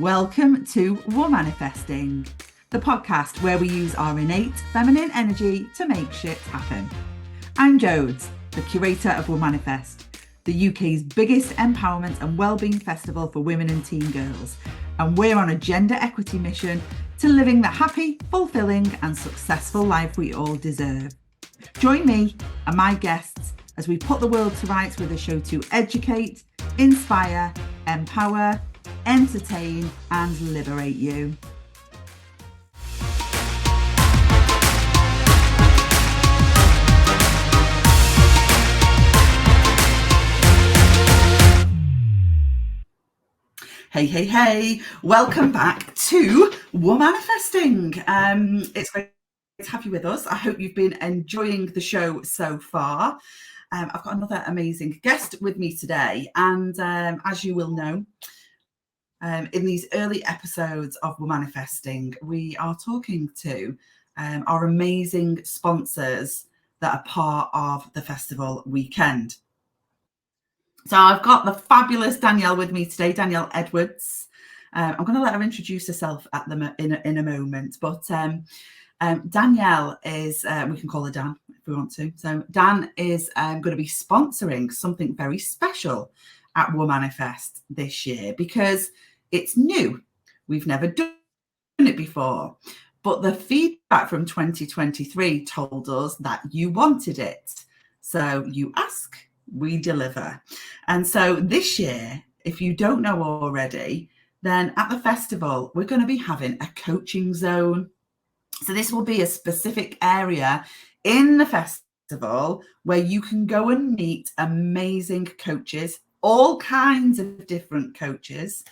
Welcome to Womanifesting, the podcast where we use our innate feminine energy to make shit happen. I'm Jodes, the curator of Womanifest, the UK's biggest empowerment and wellbeing festival for women and teen girls, and we're on a gender equity mission to living the happy, fulfilling and successful life we all deserve. Join me and my guests as we put the world to rights with a show to educate, inspire, empower, entertain and liberate you. Hey, welcome back to Womanifesting. It's great to have you with us. I hope you've been enjoying the show so far. I've got another amazing guest with me today, and as you will know, in these early episodes of Womanifesting, we are talking to our amazing sponsors that are part of the festival weekend. So I've got the fabulous Danielle with me today, Danielle Edwards. I'm going to let her introduce herself in a moment, but Danielle is, we can call her Dan if we want to. So Dan is going to be sponsoring something very special at Womanifest this year because it's new. We've never done it before, but the feedback from 2023 told us that you wanted it. So you ask, we deliver. And so this year, if you don't know already, then at the festival, we're going to be having a coaching zone. So this will be a specific area in the festival where you can go and meet amazing coaches, all kinds of different coaches.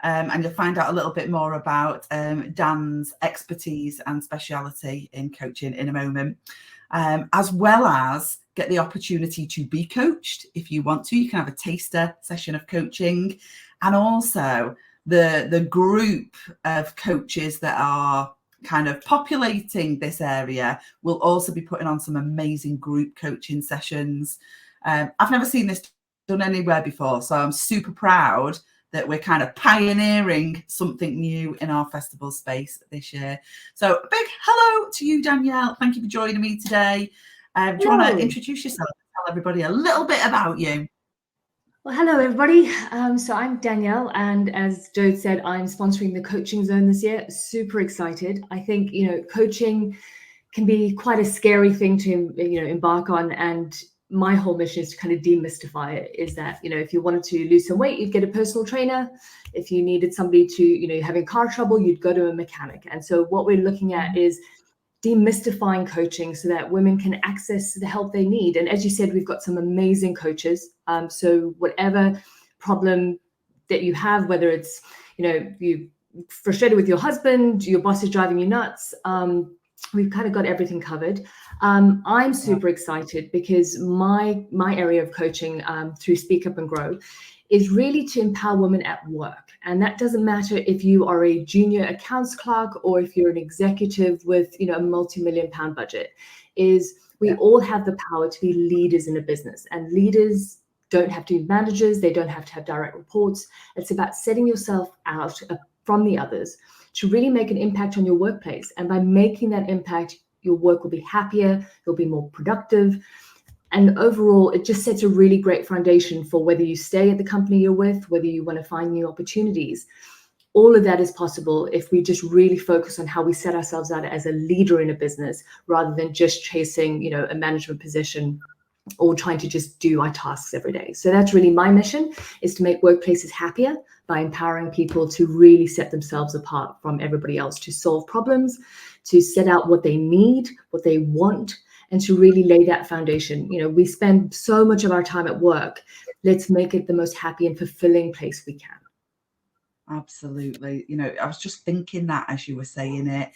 And you'll find out a little bit more about Dan's expertise and speciality in coaching in a moment, as well as get the opportunity to be coached if you want to. You can have a taster session of coaching, and also the group of coaches that are kind of populating this area will also be putting on some amazing group coaching sessions. I've never seen this done anywhere before, so I'm super proud that we're kind of pioneering something new in our festival space this year. So a big hello to you, Danielle. Thank you for joining me today. Do you want to introduce yourself and tell everybody a little bit about you? Well, hello, everybody. So I'm Danielle, and as Jode said, I'm sponsoring the coaching zone this year. Super excited. I think, coaching can be quite a scary thing to, embark on. And my whole mission is to kind of demystify it, is that, if you wanted to lose some weight, you'd get a personal trainer. If you needed somebody to, having car trouble, you'd go to a mechanic. And so what we're looking at is demystifying coaching so that women can access the help they need. And as you said, we've got some amazing coaches. So whatever problem that you have, whether it's, you frustrated with your husband, your boss is driving you nuts, we've kind of got everything covered. I'm super excited because my area of coaching through Speak Up and Grow is really to empower women at work. And that doesn't matter if you are a junior accounts clerk or if you're an executive with, a multi-million-pound budget. We all have the power to be leaders in a business, and leaders don't have to be managers. They don't have to have direct reports. It's about setting yourself out from the others to really make an impact on your workplace. And by making that impact, your work will be happier, you'll be more productive. And overall, it just sets a really great foundation for whether you stay at the company you're with, whether you want to find new opportunities. All of that is possible if we just really focus on how we set ourselves out as a leader in a business, rather than just chasing, a management position or trying to just do our tasks every day. So that's really my mission, is to make workplaces happier by empowering people to really set themselves apart from everybody else, to solve problems, to set out what they need, what they want, and to really lay that foundation. We spend so much of our time at work. Let's make it the most happy and fulfilling place we can. Absolutely. I was just thinking that as you were saying it,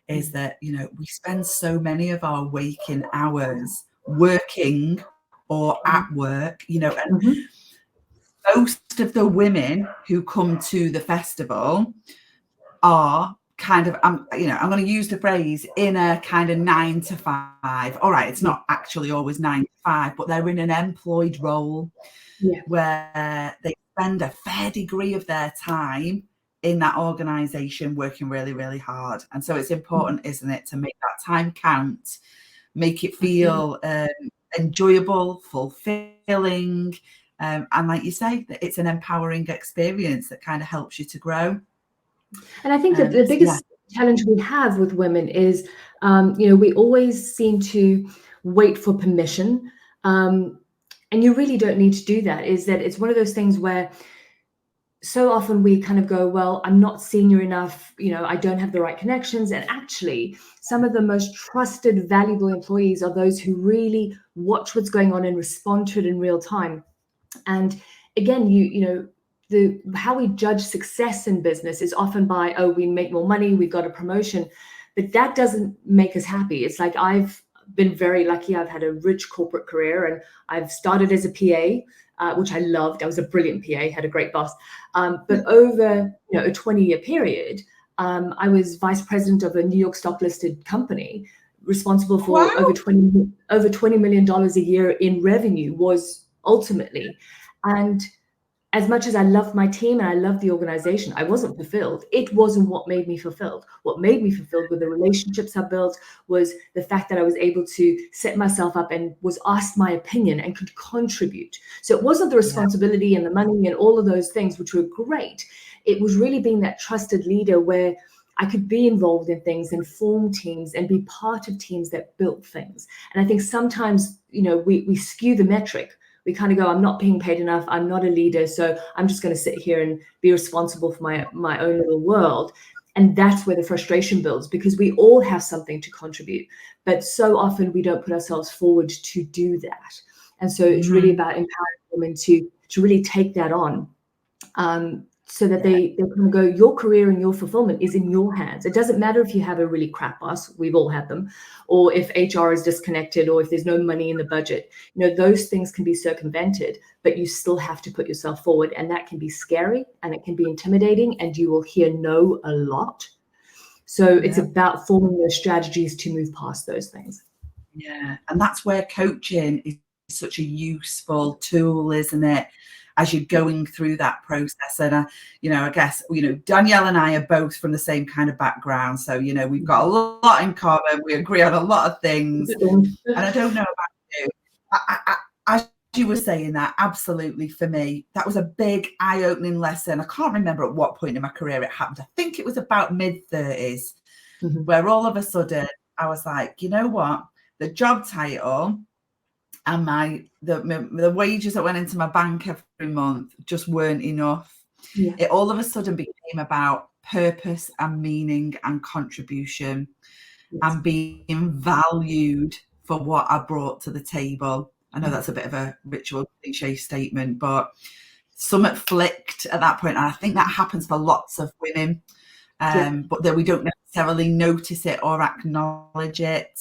is that, we spend so many of our waking hours working or at work, and most of the women who come to the festival are kind of, I'm going to use the phrase, in a kind of 9 to 5. All right, it's not actually always 9 to 5, but they're in an employed role where they spend a fair degree of their time in that organization working really, really hard. And so it's important, isn't it, to make that time count, make it feel enjoyable, fulfilling. And like you say, that it's an empowering experience that kind of helps you to grow. And I think that the biggest challenge we have with women is, we always seem to wait for permission. And you really don't need to do that. Is that it's one of those things where so often we kind of go, well, I'm not senior enough, I don't have the right connections. And actually, some of the most trusted, valuable employees are those who really watch what's going on and respond to it in real time. And again, how we judge success in business is often by, oh, we make more money, we got a promotion, but that doesn't make us happy. It's like, I've been very lucky. I've had a rich corporate career, and I've started as a PA, which I loved. I was a brilliant PA, had a great boss. But over a 20-year period, I was vice president of a New York stock listed company, responsible for over $20 million a year in revenue was ultimately. And as much as I loved my team and I loved the organization, I wasn't fulfilled. It wasn't what made me fulfilled. What made me fulfilled were the relationships I built, was the fact that I was able to set myself up and was asked my opinion and could contribute. So it wasn't the responsibility and the money and all of those things, which were great. It was really being that trusted leader where I could be involved in things and form teams and be part of teams that built things. And I think sometimes, we skew the metric. We kind of go, I'm not being paid enough. I'm not a leader. So I'm just going to sit here and be responsible for my own little world. And that's where the frustration builds, because we all have something to contribute. But so often we don't put ourselves forward to do that. And so it's really about empowering women to really take that on. So that they can go, your career and your fulfillment is in your hands. It doesn't matter if you have a really crap boss, we've all had them, or if HR is disconnected, or if there's no money in the budget. Those things can be circumvented, but you still have to put yourself forward. And that can be scary and it can be intimidating, and you will hear no a lot. So it's about forming those strategies to move past those things. Yeah. And that's where coaching is such a useful tool, isn't it? As you're going through that process. And, I guess, Danielle and I are both from the same kind of background. So, we've got a lot in common. We agree on a lot of things. And I don't know about you. As you were saying that, absolutely, for me, that was a big eye-opening lesson. I can't remember at what point in my career it happened. I think it was about mid-30s, where all of a sudden I was like, you know what? The job title and the wages that went into my bank every month just weren't enough. It all of a sudden became about purpose and meaning and contribution and being valued for what I brought to the table. I know that's a bit of a ritual cliche statement, but something flicked at that point. And I think that happens for lots of women, but that we don't necessarily notice it or acknowledge it.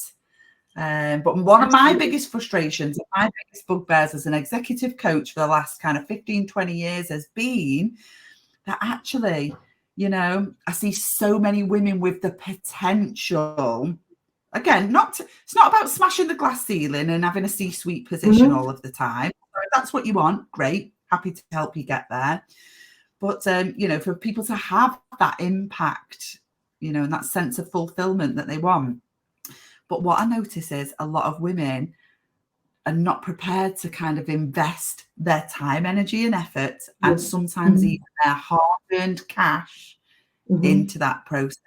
But one of my biggest frustrations, my biggest bugbears as an executive coach for the last kind of 15, 20 years has been that actually, I see so many women with the potential. Again, it's not about smashing the glass ceiling and having a C-suite position all of the time. So if that's what you want, great. Happy to help you get there. But, for people to have that impact, and that sense of fulfillment that they want. But what I notice is a lot of women are not prepared to kind of invest their time, energy, and effort, and sometimes even their hard-earned cash into that process.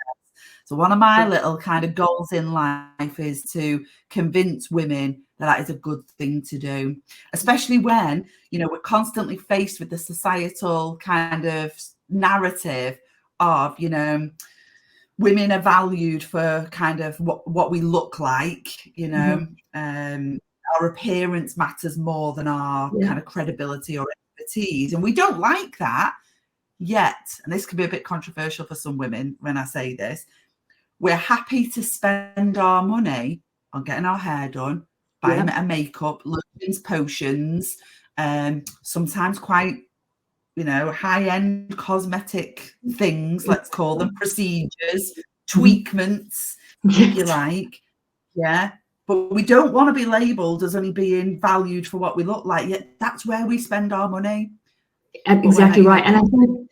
So one of my little kind of goals in life is to convince women that is a good thing to do, especially when, we're constantly faced with the societal kind of narrative of, women are valued for kind of what we look like, our appearance matters more than our kind of credibility or expertise. And we don't like that yet. And this can be a bit controversial for some women when I say this. We're happy to spend our money on getting our hair done, buying a makeup, lotions, potions, sometimes quite, high-end cosmetic things, let's call them, procedures, tweakments, if you like. Yeah. But we don't want to be labelled as only being valued for what we look like. Yet that's where we spend our money. Exactly right. And I think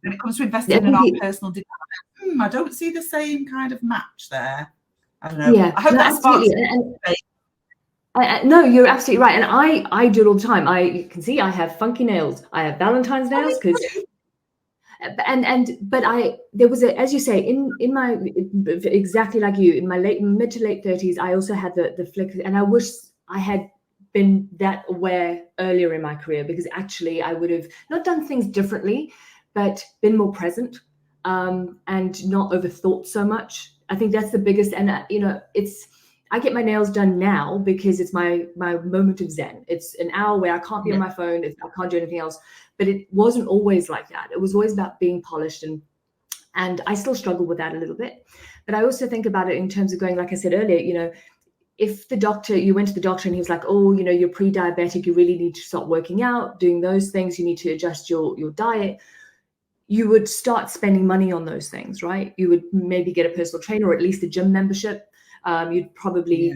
when it comes to investing in our personal development, I don't see the same kind of match there. I don't know. Yeah, I hope no, that sparks. No, you're absolutely right, and I do it all the time. You can see I have funky nails. I have Valentine's nails because, but there was as you say, in my, exactly like you, in my mid to late 30s, I also had the flick, and I wish I had been that aware earlier in my career, because actually I would have not done things differently, but been more present, and not overthought so much. I think that's the biggest, and I get my nails done now because it's my moment of zen. It's an hour where I can't be on my phone, I can't do anything else. But it wasn't always like that. It was always about being polished, and I still struggle with that a little bit. But I also think about it in terms of going, like I said earlier, if you went to the doctor and he was like, oh, you're pre-diabetic, you really need to start working out, doing those things, you need to adjust your diet, you would start spending money on those things, right? You would maybe get a personal trainer or at least a gym membership. You'd probably,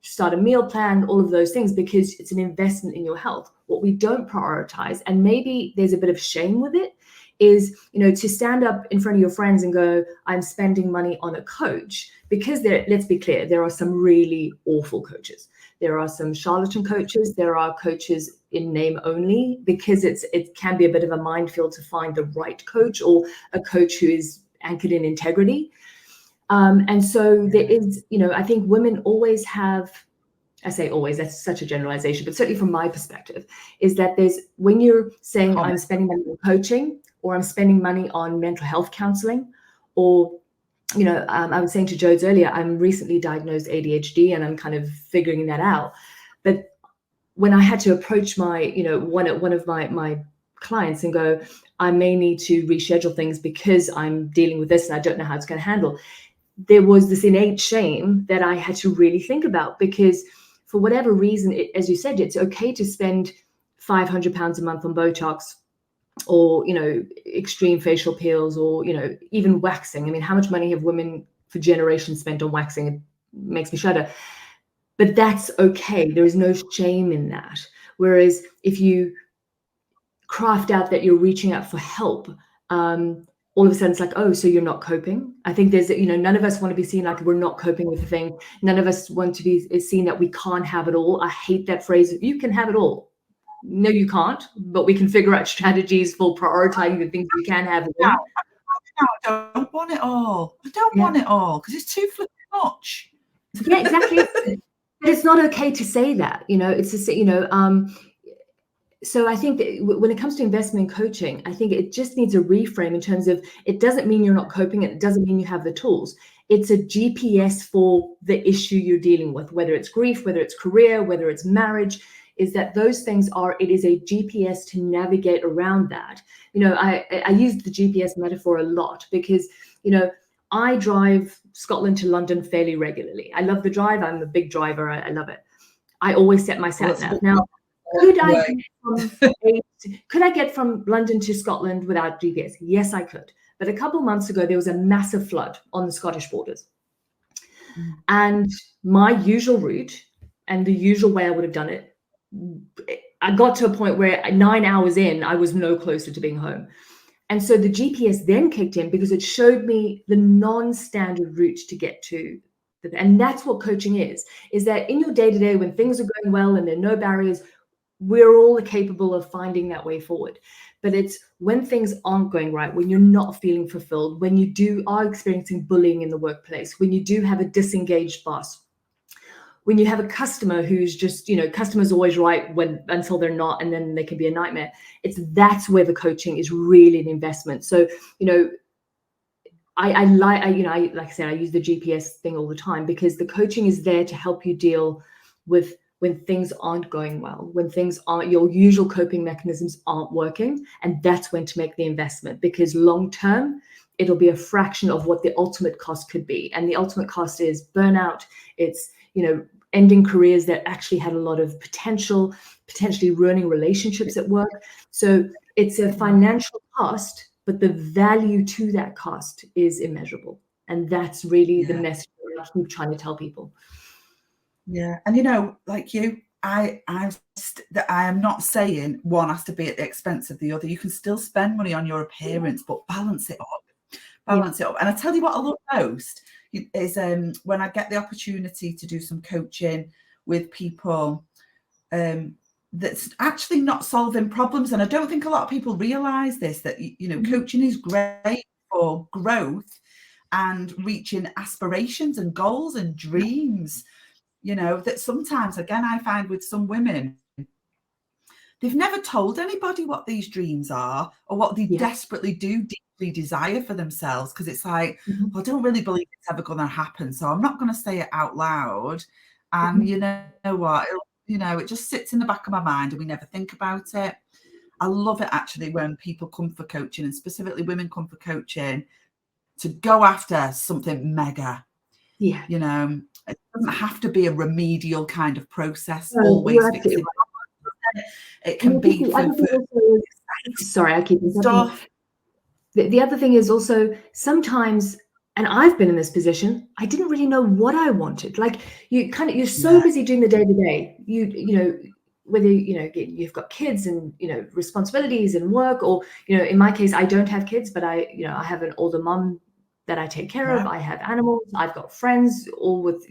start a meal plan, all of those things, because it's an investment in your health. What we don't prioritize, and maybe there's a bit of shame with it, is, to stand up in front of your friends and go, I'm spending money on a coach, because let's be clear, there are some really awful coaches. There are some charlatan coaches. There are coaches in name only, because it can be a bit of a minefield to find the right coach, or a coach who is anchored in integrity. And so there is, I think women always have, I say always, that's such a generalization, but certainly from my perspective, is that when you're saying I'm spending money on coaching, or I'm spending money on mental health counseling, or, I was saying to Jodes earlier, I'm recently diagnosed ADHD and I'm kind of figuring that out. But when I had to approach my, one of my clients and go, I may need to reschedule things because I'm dealing with this and I don't know how it's going to handle, there was this innate shame that I had to really think about, because for whatever reason, as you said, it's okay to spend £500 a month on Botox, or, extreme facial peels, or, even waxing. I mean, how much money have women for generations spent on waxing? It makes me shudder. But that's okay. There is no shame in that. Whereas if you craft out that you're reaching out for help, all of a sudden it's like, oh, so you're not coping. I think there's, none of us want to be seen like we're not coping with the thing. None of us want to be seen that we can't have it all. I hate that phrase. You can have it all. No, you can't, but we can figure out strategies for prioritizing the things we can have. I don't want it all. I don't want it all, because it's too flipping much. Yeah, exactly. But it's not okay to say that, it's just, so I think that when it comes to investment and coaching, I think it just needs a reframe in terms of, it doesn't mean you're not coping. It doesn't mean you have the tools. It's a GPS for the issue you're dealing with, whether it's grief, whether it's career, whether it's marriage, is that those things it is a GPS to navigate around that. I use the GPS metaphor a lot because, I drive Scotland to London fairly regularly. I love the drive. I'm a big driver. I love it. I always set my sat nav. Now, could I get from London to Scotland without GPS? Yes, I could. But a couple of months ago, there was a massive flood on the Scottish borders. And my usual route and the usual way I would have done it, I got to a point where 9 hours in, I was no closer to being home. And so the GPS then kicked in because it showed me the non-standard route to get to. And that's what coaching is that in your day-to-day, when things are going well and there are no barriers, we're all capable of finding that way forward. But it's when things aren't going right, when you're not feeling fulfilled, when you are experiencing bullying in the workplace, when you do have a disengaged boss, when you have a customer who's just, customers always right until they're not, and then they can be a nightmare. That's where the coaching is really an investment. So, like I said, I use the GPS thing all the time, because the coaching is there to help you deal with when things aren't going well, when your usual coping mechanisms aren't working. And that's when to make the investment, because long term, it'll be a fraction of what the ultimate cost could be. And the ultimate cost is burnout. It's, ending careers that actually had a lot of potential, potentially ruining relationships at work. So it's a financial cost, but the value to that cost is immeasurable. And that's really the message I keep trying to tell people. Yeah. And, like you, I am not saying one has to be at the expense of the other. You can still spend money on your appearance, but balance it up. Balance it up. And I tell you what I love most is when I get the opportunity to do some coaching with people that's actually not solving problems. And I don't think a lot of people realize this, that, you know, coaching is great for growth and reaching aspirations and goals and dreams. You know, that sometimes, again, I find with some women, they've never told anybody what these dreams are or what they desperately do deeply desire for themselves, because it's like, well, I don't really believe it's ever going to happen, so I'm not going to say it out loud. And you know what? You know, it just sits in the back of my mind and we never think about it. I love it actually when people come for coaching, and specifically women come for coaching, to go after something mega. Yeah. You know, it doesn't have to be a remedial kind of process, No, always fixing. It can be for sorry, I keep stuff. The other thing is also sometimes, and I've been in this position, I didn't really know what I wanted. Like you're so busy doing the day to day. You know, whether you've got kids and responsibilities and work, or in my case, I don't have kids, but I have an older mom that I take care of. I have animals. I've got friends, all with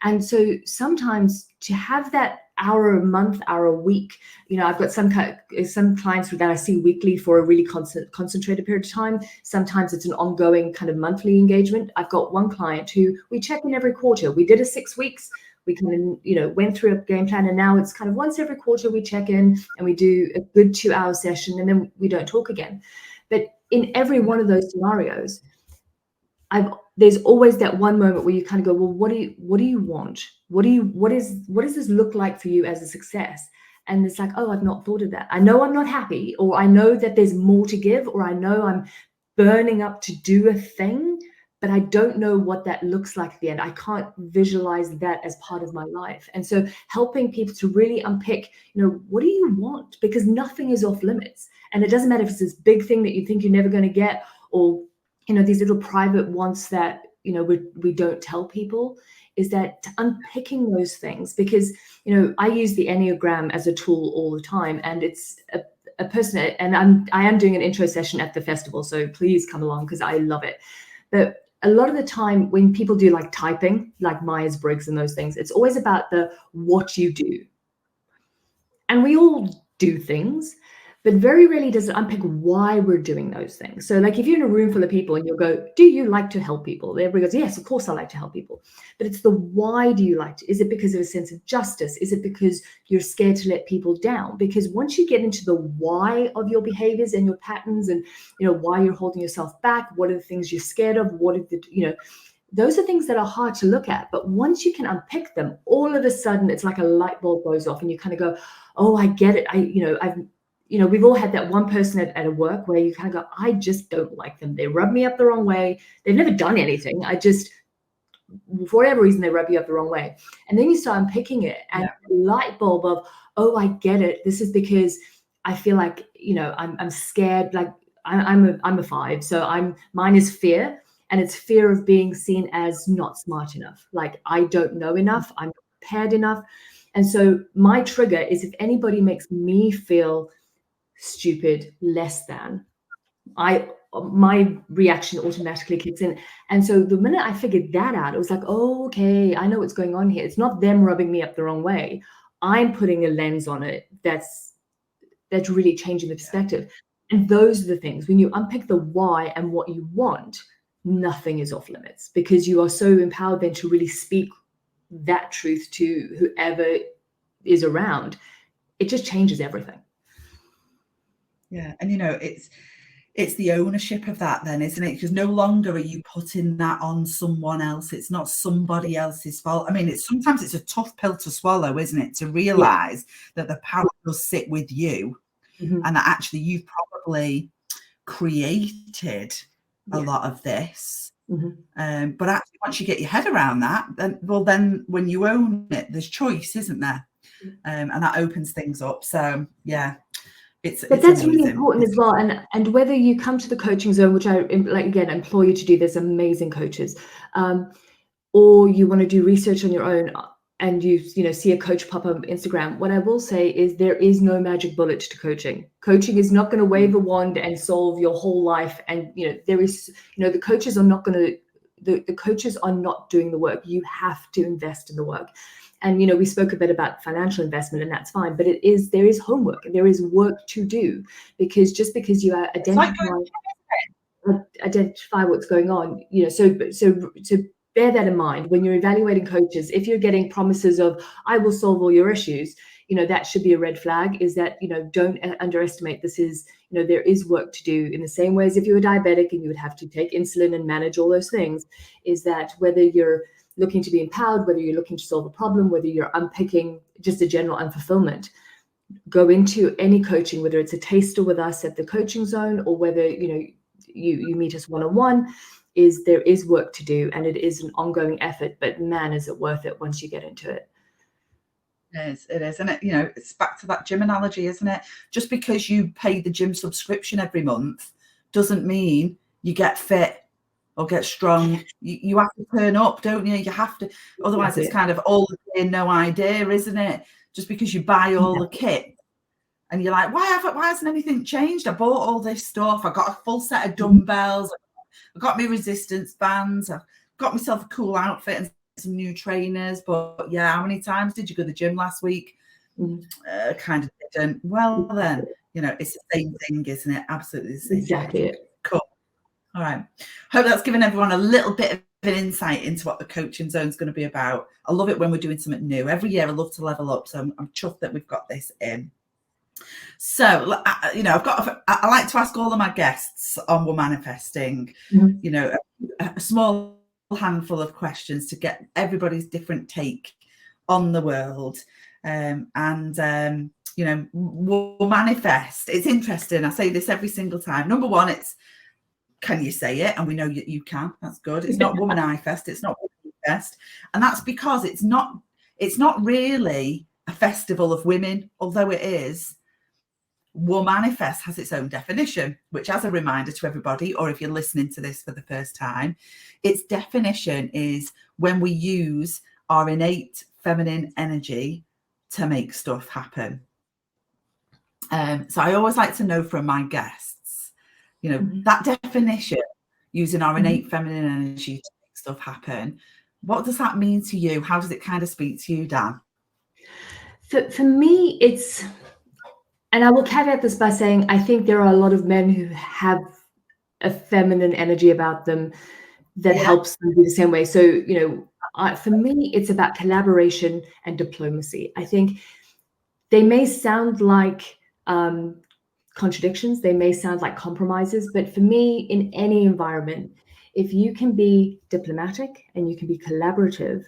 and so sometimes to have that hour a month, hour a week, I've got some clients that I see weekly for a really concentrated period of time. Sometimes it's an ongoing kind of monthly engagement. I've got one client who we check in every quarter. We did a 6 weeks. We kind of, went through a game plan, and now it's kind of once every quarter we check in and we do a good 2-hour session, and then we don't talk again. But in every one of those scenarios, there's always that one moment where you kind of go, well, what do you want? What does this look like for you as a success? And it's like, oh, I've not thought of that. I know I'm not happy, or I know that there's more to give, or I know I'm burning up to do a thing, but I don't know what that looks like at the end. I can't visualize that as part of my life. And so helping people to really unpick, what do you want? Because nothing is off limits. And it doesn't matter if it's this big thing that you think you're never going to get, or these little private wants that we don't tell people. Is that unpicking those things, because I use the Enneagram as a tool all the time, and it's a person, and I am doing an intro session at the festival, so please come along because I love it. But a lot of the time when people do like typing, like Myers-Briggs and those things, it's always about the what you do, and we all do things, but very rarely does it unpick why we're doing those things. So like if you're in a room full of people and you'll go, do you like to help people? Everybody goes, yes, of course I like to help people. But it's the why do you like to? Is it because of a sense of justice? Is it because you're scared to let people down? Because once you get into the why of your behaviors and your patterns, and why you're holding yourself back, what are the things you're scared of? What are the, those are things that are hard to look at. But once you can unpick them, all of a sudden it's like a light bulb goes off and you kind of go, oh, I get it. We've all had that one person at a work where you kind of go, I just don't like them. They rub me up the wrong way. They've never done anything. For whatever reason, they rub you up the wrong way. And then you start unpicking it, and the light bulb of, oh, I get it. This is because I feel like, I'm scared. Like I'm a 5. So mine is fear, and it's fear of being seen as not smart enough. Like I don't know enough. I'm not prepared enough. And so my trigger is if anybody makes me feel stupid, less than, my reaction automatically kicks in. And so the minute I figured that out, it was like, oh, okay, I know what's going on here. It's not them rubbing me up the wrong way. I'm putting a lens on it that's really changing the perspective. And those are the things, when you unpick the why and what you want, nothing is off limits, because you are so empowered then to really speak that truth to whoever is around. It just changes everything. Yeah. And it's the ownership of that then, isn't it? Because no longer are you putting that on someone else. It's not somebody else's fault. I mean, sometimes it's a tough pill to swallow, isn't it? To realize that the power does sit with you, and that actually you've probably created a lot of this. But actually, once you get your head around that, then when you own it, there's choice, isn't there? And that opens things up. So yeah. But that's really important as well. And whether you come to the coaching zone, which I again implore you to do, there's amazing coaches, or you want to do research on your own, and you see a coach pop up on Instagram, what I will say is there is no magic bullet to coaching. Coaching is not going to wave a wand and solve your whole life. And there is, the coaches are not going to. The coaches are not doing the work. You have to invest in the work. And we spoke a bit about financial investment, and that's fine. But there is homework and there is work to do, because just because you are identify what's going on, so bear that in mind when you're evaluating coaches. If you're getting promises of I will solve all your issues, that should be a red flag. Is that don't underestimate this. Is there is work to do, in the same way as if you were diabetic and you would have to take insulin and manage all those things. Is that whether you're looking to be empowered, whether you're looking to solve a problem, whether you're unpicking just a general unfulfillment, go into any coaching, whether it's a taster with us at the coaching zone or whether you meet us one-on-one. There is work to do, and it is an ongoing effort, but man, is it worth it once you get into it. It is. And it's back to that gym analogy, isn't it? Just because you pay the gym subscription every month doesn't mean you get fit or get strong. You have to turn up, don't you? You have to, otherwise it's kind of all in no idea, isn't it? Just because you buy all the kit and you're like, why hasn't anything changed? I bought all this stuff. I got a full set of dumbbells. I got me resistance bands. I've got myself a cool outfit and some new trainers. But yeah, how many times did you go to the gym last week? Kind of didn't. Well, then, it's the same thing, isn't it? Absolutely the same. Exactly it. Cool. All right. Hope that's given everyone a little bit of an insight into what the coaching zone is going to be about. I love it when we're doing something new. Every year I love to level up. So I'm chuffed that we've got this in. So, I like to ask all of my guests on Womanifesting, a small handful of questions to get everybody's different take on the world. We'll manifest. It's interesting. I say this every single time. Number one, it's, can you say it? And we know you can. That's good. It's not Womanifest. It's not Womanifest. And that's because it's not really a festival of women, although it is. Womanifest has its own definition, which, as a reminder to everybody, or if you're listening to this for the first time, its definition is when we use our innate feminine energy to make stuff happen. So I always like to know from my guests, that definition, using our innate feminine energy to make stuff happen. What does that mean to you? How does it kind of speak to you, Dan? For me, it's, and I will caveat this by saying, I think there are a lot of men who have a feminine energy about them that helps them do the same way. So, for me, it's about collaboration and diplomacy. I think they may sound like contradictions. They may sound like compromises. But for me, in any environment, if you can be diplomatic and you can be collaborative,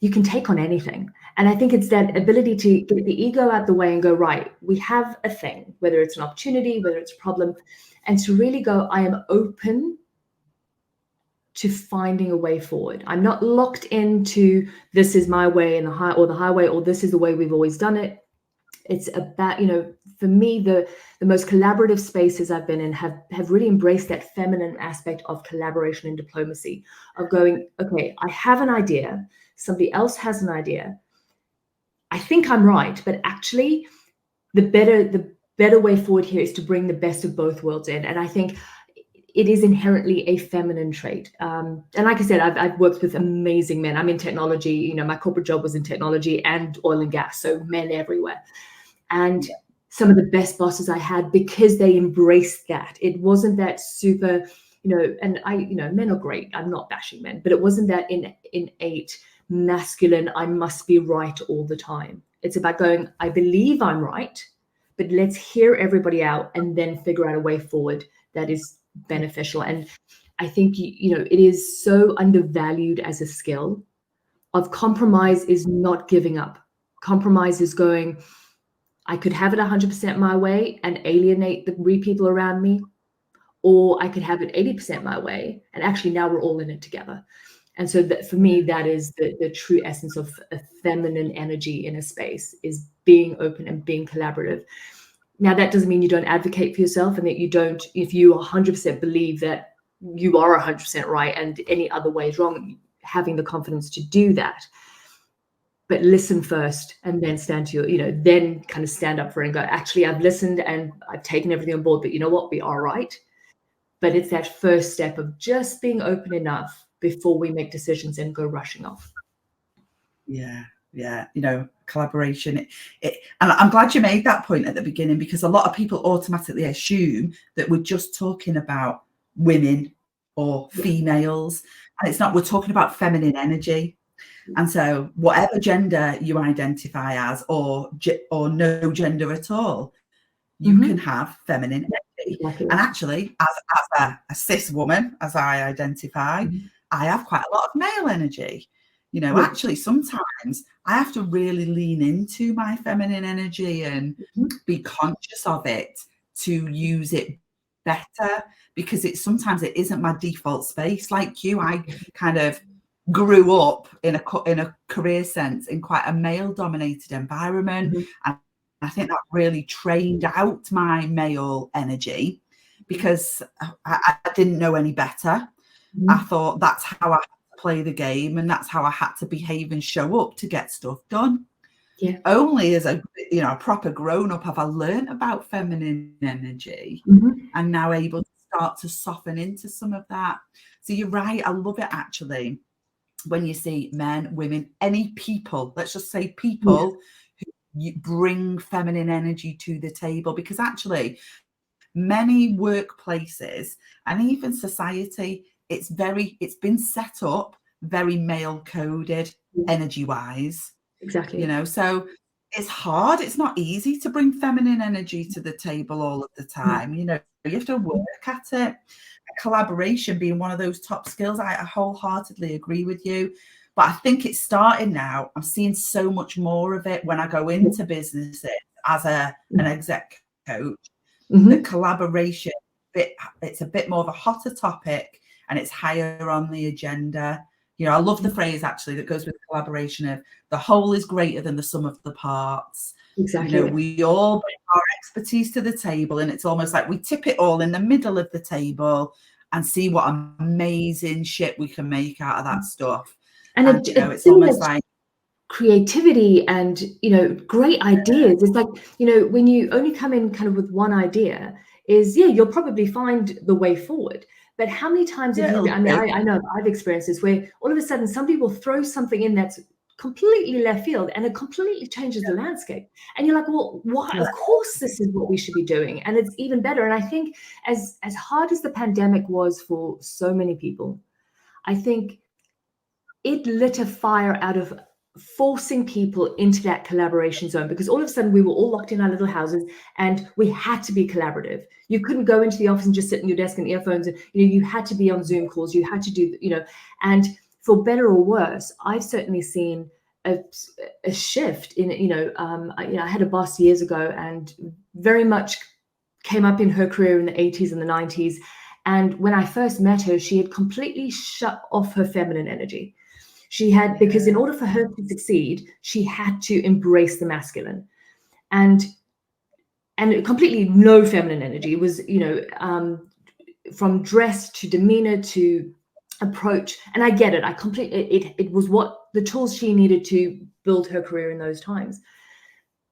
you can take on anything. And I think it's that ability to get the ego out the way and go, right, we have a thing, whether it's an opportunity, whether it's a problem, and to really go, I am open to finding a way forward. I'm not locked into this is my way and the highway, or this is the way we've always done it. It's about, for me, the most collaborative spaces I've been in have really embraced that feminine aspect of collaboration and diplomacy, of going, okay, I have an idea, somebody else has an idea. I think I'm right, but actually the better way forward here is to bring the best of both worlds in. And I think it is inherently a feminine trait. And like I said, I've worked with amazing men. I'm in technology, my corporate job was in technology and oil and gas, so men everywhere. And some of the best bosses I had, because they embraced that. It wasn't that super, and men are great. I'm not bashing men, but it wasn't that innate masculine, I must be right all the time. It's about going, I believe I'm right, but let's hear everybody out and then figure out a way forward that is beneficial. And I think, it is so undervalued as a skill. Of compromise is not giving up. Compromise is going, I could have it 100% my way and alienate the people around me, or I could have it 80% my way and actually now we're all in it together. And so that, for me, that is the true essence of a feminine energy in a space, is being open and being collaborative. Now, that doesn't mean you don't advocate for yourself and that you don't, if you 100% believe that you are 100% right and any other way is wrong, having the confidence to do that. but listen first and then stand to your, then kind of stand up for it and go, actually, I've listened and I've taken everything on board, but you know what, we are right. But it's that first step of just being open enough before we make decisions and go rushing off. Yeah, collaboration. And I'm glad you made that point at the beginning, because a lot of people automatically assume that we're just talking about women or females, and it's not. We're talking about feminine energy. And so whatever gender you identify as, or no gender at all, you can have feminine energy. Exactly. And actually, as a cis woman, as I identify, I have quite a lot of male energy. Actually, sometimes I have to really lean into my feminine energy and be conscious of it to use it better, because sometimes it isn't my default space. Like you, I kind of grew up in a career sense in quite a male dominated environment, and I think that really trained out my male energy, because I didn't know any better. I thought that's how I had to play the game, and that's how I had to behave and show up to get stuff done. Yeah. Only as a proper grown up have I learned about feminine energy, and now able to start to soften into some of that. So you're right. I love it, actually, when you see men, women, any people, let's just say people who bring feminine energy to the table, because actually many workplaces and even society, it's been set up very male coded energy wise. Exactly. So it's hard. It's not easy to bring feminine energy to the table all of the time. You have to work at it. Collaboration being one of those top skills. I wholeheartedly agree with you. But I think it's starting now. I'm seeing so much more of it when I go into businesses as an exec coach. The collaboration, it's a bit more of a hotter topic, and it's higher on the agenda. I love the phrase, actually, that goes with collaboration of the whole is greater than the sum of the parts. Exactly. We all bring our expertise to the table, and it's almost like we tip it all in the middle of the table and see what amazing shit we can make out of that stuff. And it's almost like creativity and great ideas. It's like when you only come in kind of with one idea, you'll probably find the way forward. But how many times have you? I know I've experienced this, where all of a sudden somebody will throw something in that's completely left field, and it completely changes the landscape. And you're like, well, why? Of course, this is what we should be doing, and it's even better. And I think as hard as the pandemic was for so many people, I think it lit a fire out of forcing people into that collaboration zone, because all of a sudden we were all locked in our little houses and we had to be collaborative. You couldn't go into the office and just sit in your desk and earphones, and you had to be on Zoom calls. You had to do, and for better or worse, I've certainly seen a shift in, I had a boss years ago, and very much came up in her career in the 80s and the 90s. And when I first met her, she had completely shut off her feminine energy. She had, because in order for her to succeed, she had to embrace the masculine, and completely no feminine energy. It was, from dress to demeanor to approach. And I get it. It was what the tools she needed to build her career in those times.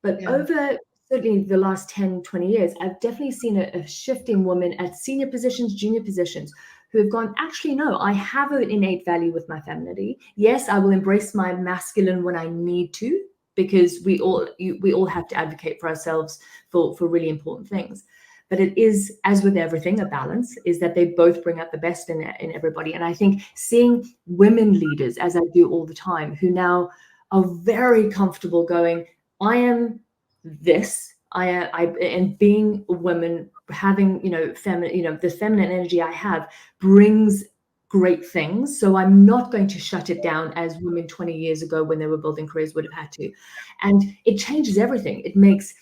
But over certainly the last 10, 20 years, I've definitely seen a shift in women at senior positions, junior positions, who have gone, actually, no, I have an innate value with my femininity. Yes, I will embrace my masculine when I need to, because we all have to advocate for ourselves for really important things. But it is, as with everything, a balance, is that they both bring out the best in everybody. And I think seeing women leaders, as I do all the time, who now are very comfortable going, I am this, and being a woman, having, feminine, the feminine energy I have brings great things. So I'm not going to shut it down as women 20 years ago when they were building careers would have had to. And it changes everything. It makes,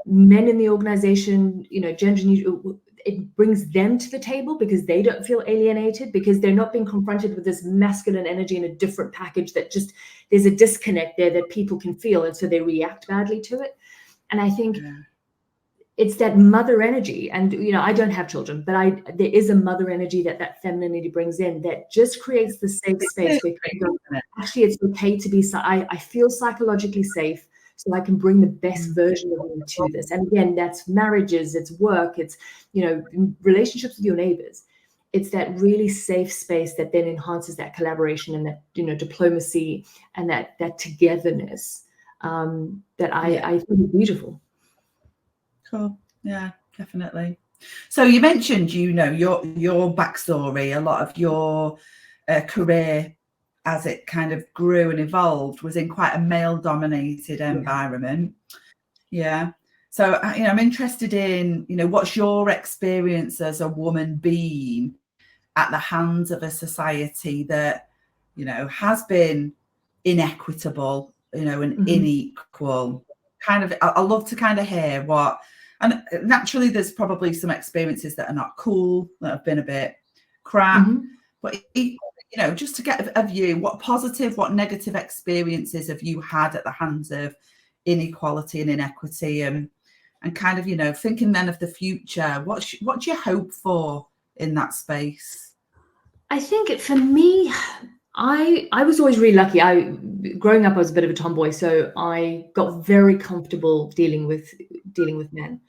men in the organization, gender neutral, it brings them to the table because they don't feel alienated, because they're not being confronted with this masculine energy in a different package that just, there's a disconnect there that people can feel. And so they react badly to it. And I think it's that mother energy. And, I don't have children, but there is a mother energy that femininity brings in that just creates the safe space where actually it's okay to be, I feel psychologically safe, so I can bring the best version of me to this. And again, that's marriages, it's work, it's, relationships with your neighbors. It's that really safe space that then enhances that collaboration and that, diplomacy and that togetherness that I think is beautiful. Cool. Yeah, definitely. So you mentioned, your backstory, a lot of your career as it kind of grew and evolved was in quite a male-dominated environment. Yeah. So, I'm interested in, what's your experience as a woman being at the hands of a society that, has been inequitable, and unequal. Kind of, I love to kind of hear and naturally there's probably some experiences that are not cool, that have been a bit crap, but just to get a view, what positive, what negative experiences have you had at the hands of inequality and inequity, and kind of, thinking then of the future, what do you hope for in that space? I think for me, I was always really lucky. Growing up, I was a bit of a tomboy, so I got very comfortable dealing with men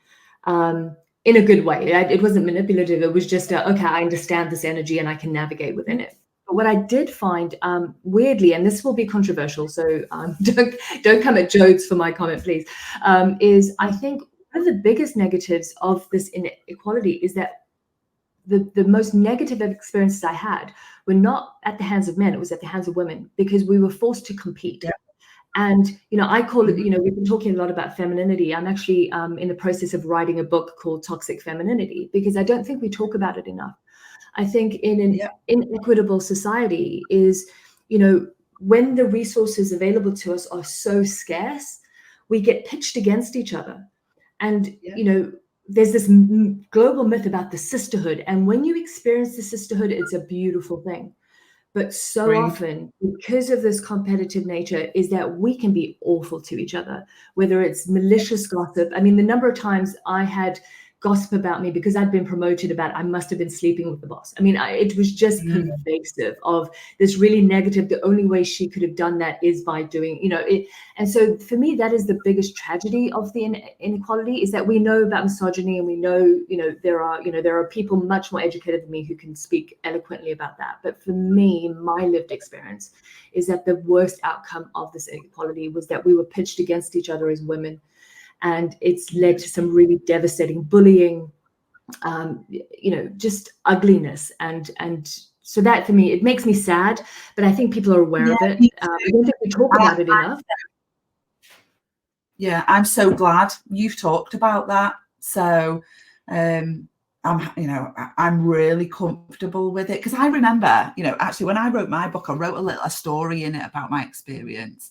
in a good way. It wasn't manipulative. It was just okay, I understand this energy and I can navigate within it. But what I did find, weirdly, and this will be controversial, so don't come at Jodes for my comment, please, is I think one of the biggest negatives of this inequality is that the most negative experiences I had were not at the hands of men, it was at the hands of women, because we were forced to compete. And, I call it, we've been talking a lot about femininity. I'm actually in the process of writing a book called Toxic Femininity, because I don't think we talk about it enough. I think in an inequitable society is, when the resources available to us are so scarce, we get pitched against each other. And, there's this global myth about the sisterhood. And when you experience the sisterhood, it's a beautiful thing. But so often, because of this competitive nature, is that we can be awful to each other, whether it's malicious gossip. I mean, the number of times I had gossip about me because I'd been promoted about I must have been sleeping with the boss. I mean, it was just pervasive of this really negative. The only way she could have done that is by doing, it. And so for me, that is the biggest tragedy of the inequality, is that we know about misogyny, and we know, there are people much more educated than me who can speak eloquently about that. But for me, my lived experience is that the worst outcome of this inequality was that we were pitched against each other as women. And it's led to some really devastating bullying, just ugliness. And so that, for me, it makes me sad, but I think people are aware of it. I don't think we talk about it enough. Yeah, I'm so glad you've talked about that. So I'm really comfortable with it, because I remember, actually when I wrote my book, I wrote a story in it about my experience.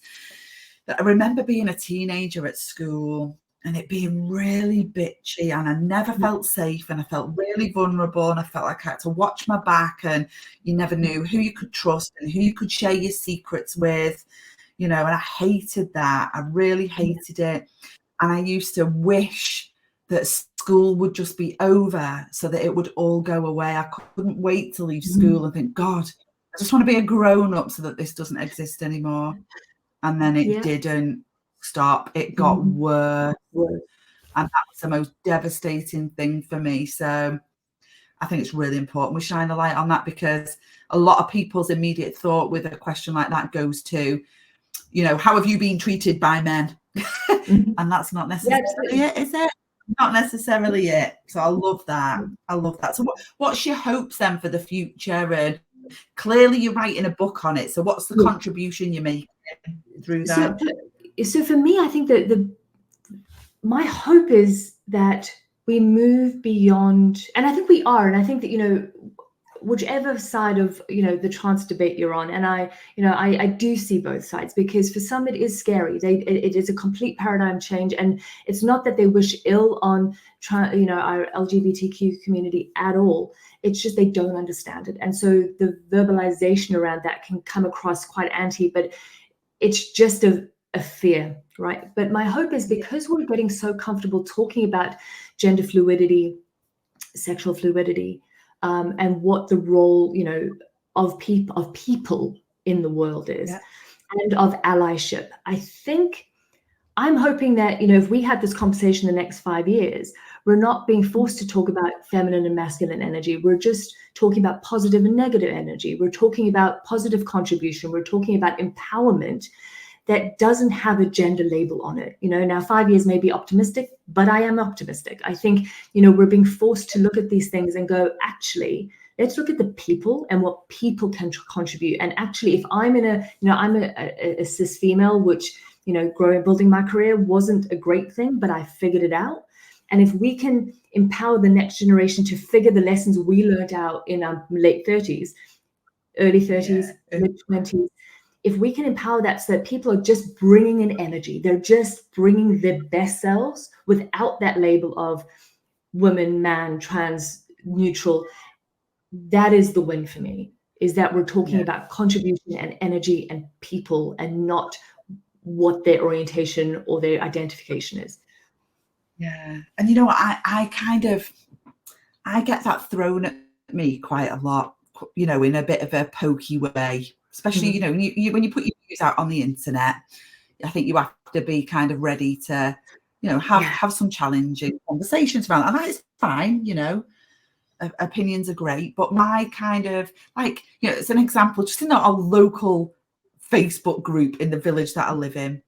I remember being a teenager at school and it being really bitchy, and I never felt safe, and I felt really vulnerable, and I felt like I had to watch my back, and you never knew who you could trust and who you could share your secrets with, and I hated that. I really hated it. And I used to wish that school would just be over so that it would all go away. I couldn't wait to leave school and think, God, I just want to be a grown-up so that this doesn't exist anymore. And then it didn't stop. It got worse. And that was the most devastating thing for me. So I think it's really important we shine a light on that, because a lot of people's immediate thought with a question like that goes to, how have you been treated by men? And that's not necessarily it, is it? Not necessarily it. So I love that. I love that. So what's your hopes then for the future? And clearly you're writing a book on it. So what's the contribution you're making through that? So for me, I think that my hope is that we move beyond, and I think we are, and I think that, whichever side of, the trans debate you're on, and I do see both sides, because for some it is scary. It is a complete paradigm change, and it's not that they wish ill on our LGBTQ community at all. It's just they don't understand it, and so the verbalization around that can come across quite anti. But it's just a fear, right? But my hope is, because we're getting so comfortable talking about gender fluidity, sexual fluidity, and what the role, of people in the world is, and of allyship. I think I'm hoping that, if we had this conversation the next 5 years, we're not being forced to talk about feminine and masculine energy. We're just talking about positive and negative energy. We're talking about positive contribution. We're talking about empowerment that doesn't have a gender label on it. Now 5 years may be optimistic, but I am optimistic. I think, we're being forced to look at these things and go, actually, let's look at the people and what people can contribute. And actually, if I'm I'm a cis female, which, building my career wasn't a great thing, but I figured it out. And if we can empower the next generation to figure the lessons we learned out in our late 30s, early 30s, mid 20s, if we can empower that, so that people are just bringing in energy, they're just bringing their best selves without that label of woman, man, trans, neutral, that is the win for me, is that we're talking about contribution and energy and people, and not what their orientation or their identification is. Yeah. And I get that thrown at me quite a lot, in a bit of a pokey way, especially, when you put your views out on the internet. I think you have to be kind of ready to, have some challenging conversations around it. And that is fine, opinions are great. But my kind of it's an example, just in our local Facebook group in the village that I live in,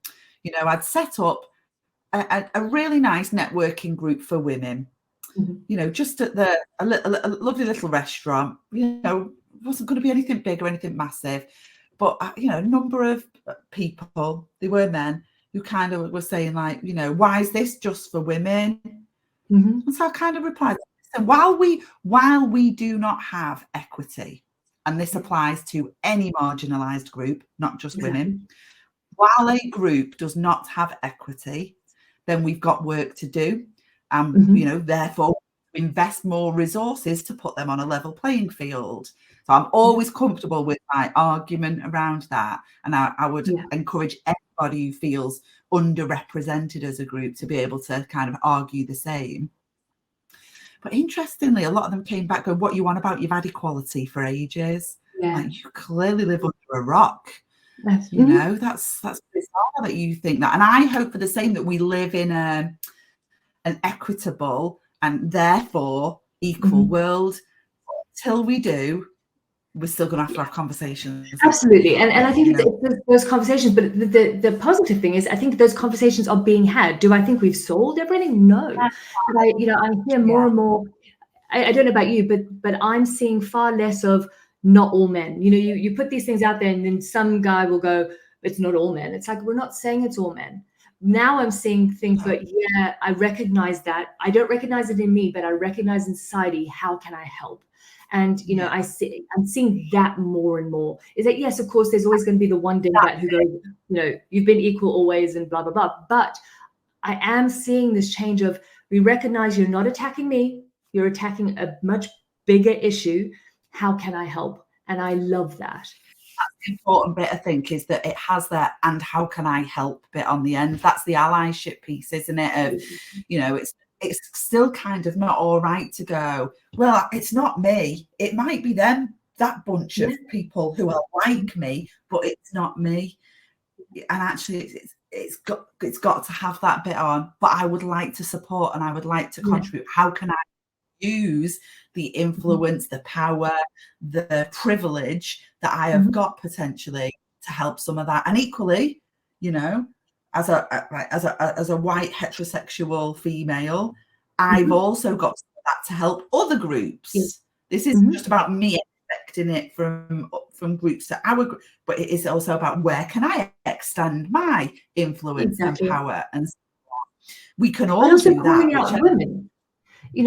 I'd set up a really nice networking group for women, just at a lovely little restaurant. Wasn't going to be anything big or anything massive, but a number of people, they were men, who kind of were saying why is this just for women? And so I kind of replied, so while we do not have equity, and this applies to any marginalized group, not just women, while a group does not have equity, then we've got work to do, and therefore invest more resources to put them on a level playing field. So I'm always comfortable with my argument around that, and I would encourage anybody who feels underrepresented as a group to be able to kind of argue the same. But interestingly, a lot of them came back going, what you want about? You've had equality for ages. You clearly live under a rock. That's bizarre that you think that. And I hope for the same, that we live in an equitable and therefore equal world. Till we do, we're still going to have conversations. Absolutely. And I think it's those conversations, but the positive thing is, I think those conversations are being had. Do I think we've solved everything? No. But I hear more and more, I don't know about you, but I'm seeing far less of not all men. You put these things out there, and then some guy will go, it's not all men. It's like, we're not saying it's all men. Now I'm seeing things, but I recognize that. I don't recognize it in me, but I recognize in society, how can I help? And, I'm seeing that more and more, is that, yes, of course, there's always going to be the one dingbat who goes, you've been equal always and blah, blah, blah. But I am seeing this change of, we recognize you're not attacking me. You're attacking a much bigger issue. How can I help? And I love that. That's the important bit, I think, is that it has that "and how can I help" bit on the end. That's the allyship piece, isn't it? Of, it's still kind of not all right to go, well, it's not me. It might be them, that bunch of people who are like me, but it's not me. And actually, it's got to have that bit on. But I would like to support, and I would like to contribute. How can I use the influence, the power, the privilege that I have got potentially to help some of that? And equally, as a white heterosexual female, I've also got that to help other groups. This isn't just about me expecting it from groups to our group, but it is also about, where can I extend my influence and power, and so on. We can all do that. Women.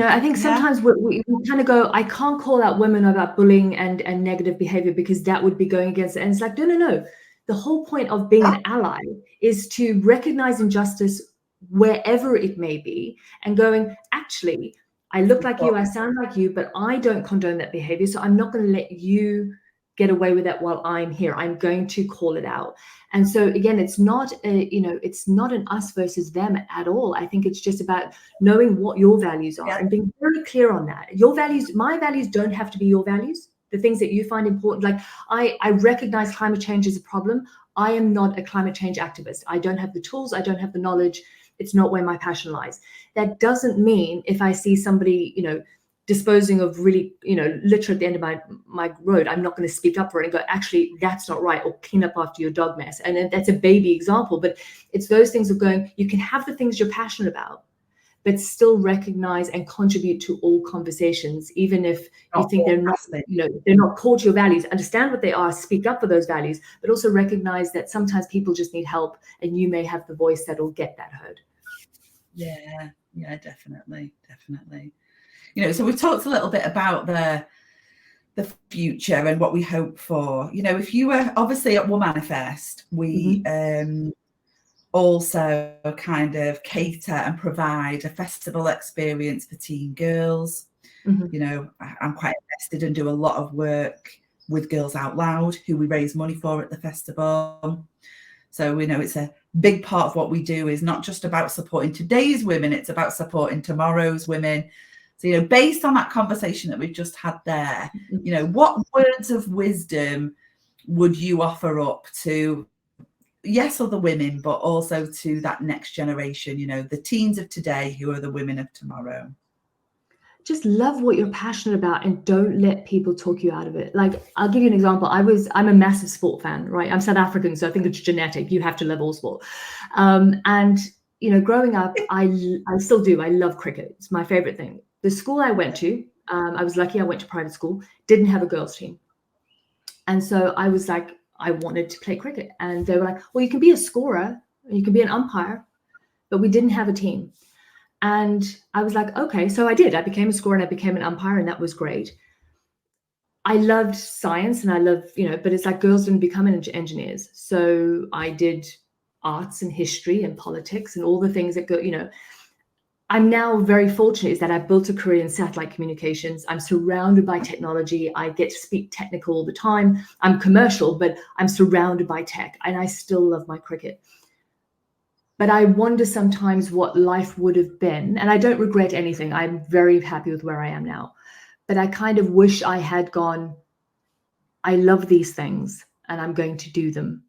I think sometimes we kind of go, I can't call out women about bullying and negative behavior, because that would be going against it. And it's like, no. The whole point of being an ally is to recognize injustice wherever it may be, and going, actually, I look like you, I sound like you, but I don't condone that behavior. So I'm not going to let you get away with that while I'm here. I'm going to call it out. And so again, it's not it's not an us versus them at all. I think it's just about knowing what your values are and being very clear on that. Your values, my values don't have to be your values. The things that you find important, like I recognize climate change is a problem. I am not a climate change activist. I don't have the tools. I don't have the knowledge. It's not where my passion lies. That doesn't mean if I see somebody, disposing of really, litter at the end of my road, I'm not going to speak up for it and go, actually, that's not right, or clean up after your dog mess. And that's a baby example, but it's those things of going, you can have the things you're passionate about, but still recognize and contribute to all conversations, even if you think they're not, they're not core to your values. Understand what they are, speak up for those values, but also recognize that sometimes people just need help, and you may have the voice that'll get that heard. Yeah, definitely. So we've talked a little bit about the future and what we hope for. If you were obviously at Womanifest, we also kind of cater and provide a festival experience for teen girls. I'm quite invested and do a lot of work with Girls Out Loud, who we raise money for at the festival. So we know it's a big part of what we do is not just about supporting today's women, it's about supporting tomorrow's women. So, based on that conversation that we've just had there, what words of wisdom would you offer up to, yes, other women, but also to that next generation, the teens of today who are the women of tomorrow? Just love what you're passionate about and don't let people talk you out of it. Like, I'll give you an example. I'm a massive sport fan, right? I'm South African, so I think it's genetic. You have to love all sport. And, growing up, I still do. I love cricket. It's my favorite thing. The school I went to, I was lucky I went to private school, didn't have a girls team. And so I was like, I wanted to play cricket. And they were like, well, you can be a scorer and you can be an umpire, but we didn't have a team. And I was like, okay, so I did. I became a scorer and I became an umpire, and that was great. I loved science and I love, but it's like girls didn't become engineers. So I did arts and history and politics and all the things that go, I'm now very fortunate is that I built a career in satellite communications. I'm surrounded by technology. I get to speak technical all the time. I'm commercial, but I'm surrounded by tech, and I still love my cricket. But I wonder sometimes what life would have been, and I don't regret anything. I'm very happy with where I am now. But I kind of wish I had gone, I love these things and I'm going to do them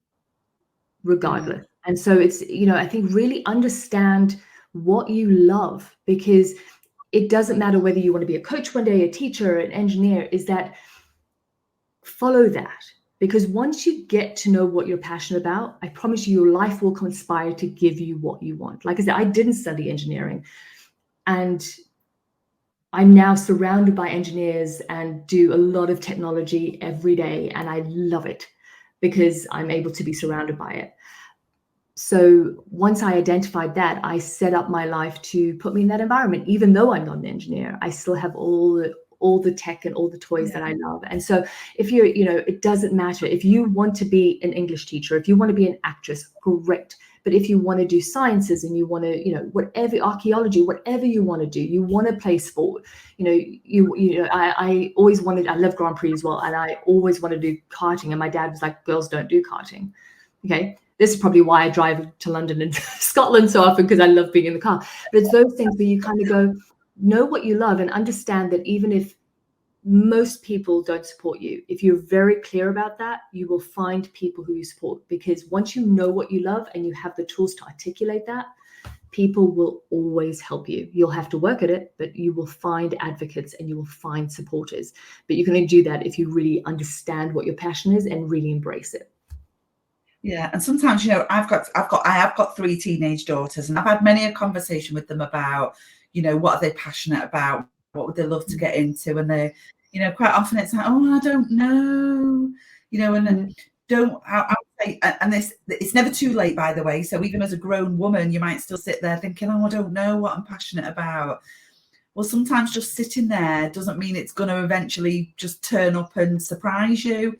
regardless. And so it's, I think really understand what you love, because it doesn't matter whether you want to be a coach one day, a teacher, an engineer, is that follow that. Because once you get to know what you're passionate about, I promise you, your life will conspire to give you what you want. Like I said, I didn't study engineering, and I'm now surrounded by engineers and do a lot of technology every day. And I love it because I'm able to be surrounded by it. So once I identified that, I set up my life to put me in that environment. Even though I'm not an engineer, I still have all the tech and all the toys that I love. And so if you're, it doesn't matter. If you want to be an English teacher, if you want to be an actress, great. But if you want to do sciences and you want to, whatever, archaeology, whatever you want to do, you want to play sport, I always wanted, I love Grand Prix as well. And I always wanted to do karting. And my dad was like, girls don't do karting. Okay. This is probably why I drive to London and Scotland so often, because I love being in the car. But it's those things where you kind of go, know what you love and understand that even if most people don't support you, if you're very clear about that, you will find people who you support. Because once you know what you love and you have the tools to articulate that, people will always help you. You'll have to work at it, but you will find advocates and you will find supporters. But you can only do that if you really understand what your passion is and really embrace it. Yeah, and sometimes, I have got 3 teenage daughters, and I've had many a conversation with them about, what are they passionate about, what would they love to get into, and they, quite often it's like, oh, I don't know, and I would say, and it's never too late, by the way. So even as a grown woman, you might still sit there thinking, oh, I don't know what I'm passionate about. Well, sometimes just sitting there doesn't mean it's going to eventually just turn up and surprise you.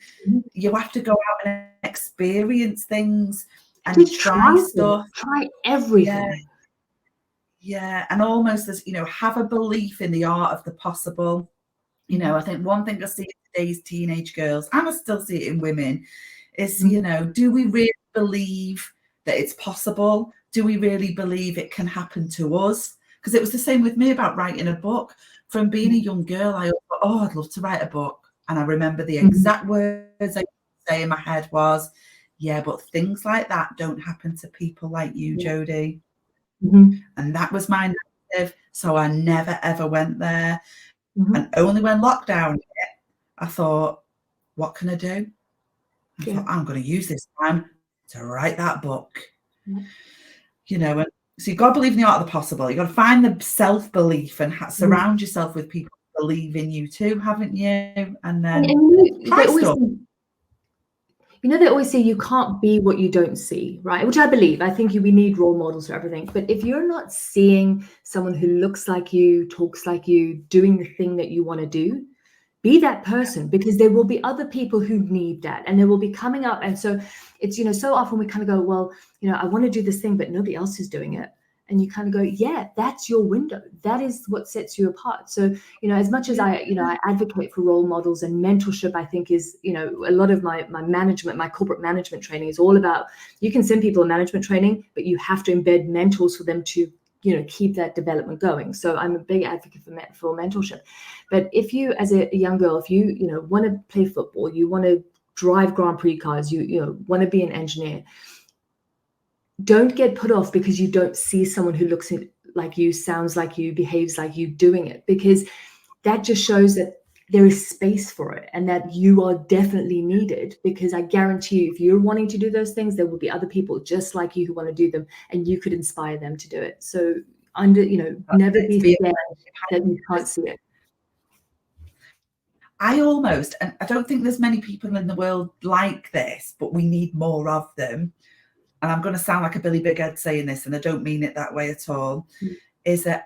You have to go out and experience things and try stuff. Try everything. Yeah. And almost as, have a belief in the art of the possible. I think one thing I see nowadays teenage girls, and I still see it in women, is, Mhm. you know, do we really believe that it's possible? Do we really believe it can happen to us? Because it was the same with me about writing a book. From being a young girl, I thought, oh, I'd love to write a book. And I remember the Mhm. exact words I used to say in my head was, yeah, but things like that don't happen to people like you, Yeah. Jodie. Mhm. And that was my narrative. So I never, ever went there. And Mhm. only when lockdown hit, I thought, what can I do? I Yeah. thought, I'm going to use this time to write that book. Yeah. You know, and so you've got to believe in the art of the possible. You've got to find the self-belief and Mhm. surround yourself with people who believe in you too, haven't you? And And then they try always stuff. say, they always say you can't be what you don't see, right? Which I believe. I think we need role models for everything. But if you're not seeing someone who looks like you, talks like you, doing the thing that you want to do, be that person, because there will be other people who need that, and they will be coming up. And so it's, so often we kind of go, well, I want to do this thing, but nobody else is doing it. And you kind of go, yeah, that's your window. That is what sets you apart. So, as much as I advocate for role models and mentorship, I think is, a lot of my management, my corporate management training is all about, you can send people a management training, but you have to embed mentors for them to, keep that development going. So I'm a big advocate for mentorship. But if you, as a young girl, if you, want to play football, you want to drive Grand Prix cars, you want to be an engineer, don't get put off because you don't see someone who looks like you, sounds like you, behaves like you doing it, because that just shows that there is space for it and that you are definitely needed. Because I guarantee you, if you're wanting to do those things, there will be other people just like you who want to do them, and you could inspire them to do it. So never be scared that you can't see it. And I don't think there's many people in the world like this, but we need more of them. And I'm going to sound like a Billy Big Head saying this, and I don't mean it that way at all, is that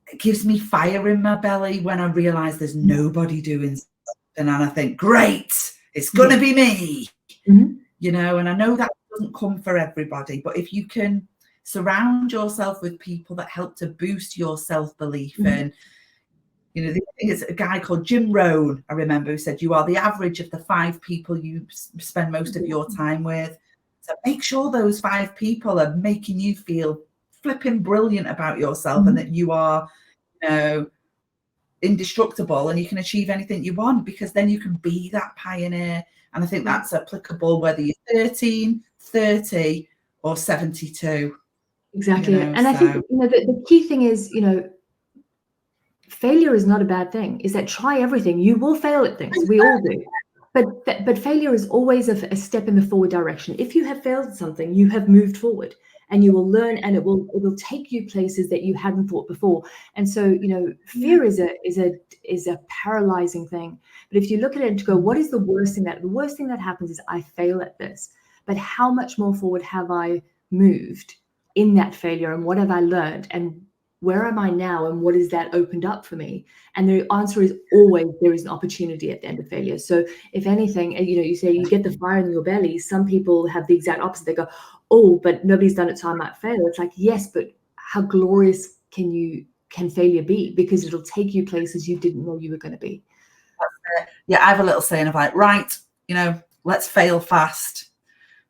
it gives me fire in my belly when I realise there's nobody doing something, and I think, great, it's going to be me, and I know that doesn't come for everybody, but if you can surround yourself with people that help to boost your self-belief, and there's a guy called Jim Rohn, I remember, who said, you are the average of the 5 people you spend most of your time with. So make sure those 5 people are making you feel flipping brilliant about yourself, and that you are, indestructible, and you can achieve anything you want, because then you can be that pioneer. And I think that's applicable whether you're 13, 30, or 72. Exactly. And I think, the key thing is, failure is not a bad thing. Is that try everything. You will fail at things. We all do. But failure is always a step in the forward direction. If you have failed at something, you have moved forward, and you will learn, and it will take you places that you hadn't thought before. And so, fear is a paralyzing thing. But if you look at it and go, what is the worst thing that happens is I fail at this. But how much more forward have I moved in that failure, and what have I learned, and where am I now, and what has that opened up for me? And the answer is always there is an opportunity at the end of failure. So if anything, you say you get the fire in your belly. Some people have the exact opposite. They go, oh, but nobody's done it, so I might fail. It's like, yes, but how glorious can failure be? Because it'll take you places you didn't know you were going to be. Yeah, I have a little saying of like, right, let's fail fast.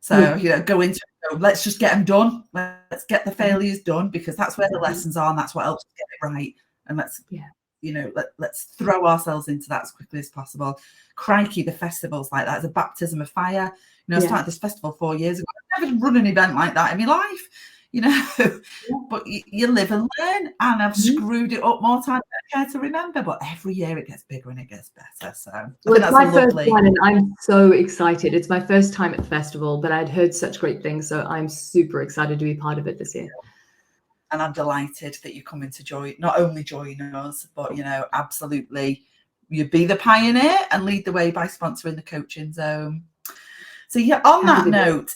So, go into it, let's just get them done. Let's get the failures done, because that's where the lessons are, and that's what helps us get it right. And let's throw ourselves into that as quickly as possible. Crikey, the festivals like that is a baptism of fire. I started this festival 4 years ago. I've never run an event like that in my life, but you live and learn, and I've screwed it up more times than I care to remember, but every year it gets bigger and it gets better. So well, it's my first one, and I'm so excited. It's my first time at the festival, but I'd heard such great things, so I'm super excited to be part of it this year. And I'm delighted that you're coming to not only join us, but absolutely, you be the pioneer and lead the way by sponsoring the Coaching Zone. So on that note,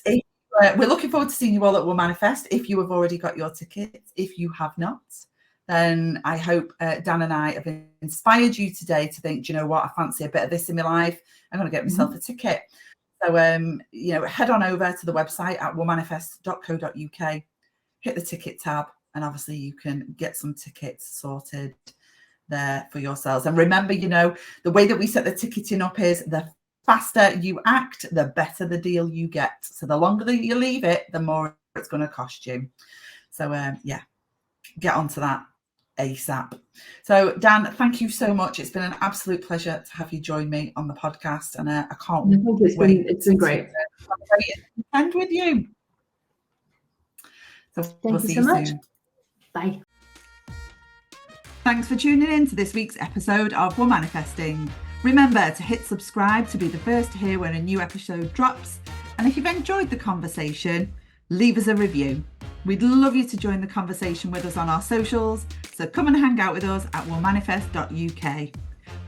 we're looking forward to seeing you all at Womanifest. If you have already got your tickets, if you have not, then I hope Dan and I have inspired you today to think, do you know what, I fancy a bit of this in my life. I'm going to get myself a ticket. So head on over to the website at womanifest.co.uk, hit the ticket tab, and obviously you can get some tickets sorted there for yourselves. And remember, you know, the way that we set the ticketing up is the faster you act, the better the deal you get. So the longer that you leave it, the more it's going to cost you. So yeah, get onto that ASAP. So Dan, thank you so much. It's been an absolute pleasure to have you join me on the podcast, and I can't wait. It's been great. To end with you. So Thank you so much. Bye. Thanks for tuning in to this week's episode of Womanifesting. Remember to hit subscribe to be the first to hear when a new episode drops. And if you've enjoyed the conversation, leave us a review. We'd love you to join the conversation with us on our socials, so come and hang out with us at womanifest.uk.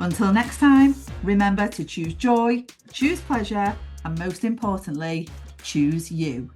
Until next time, remember to choose joy, choose pleasure, and most importantly, choose you.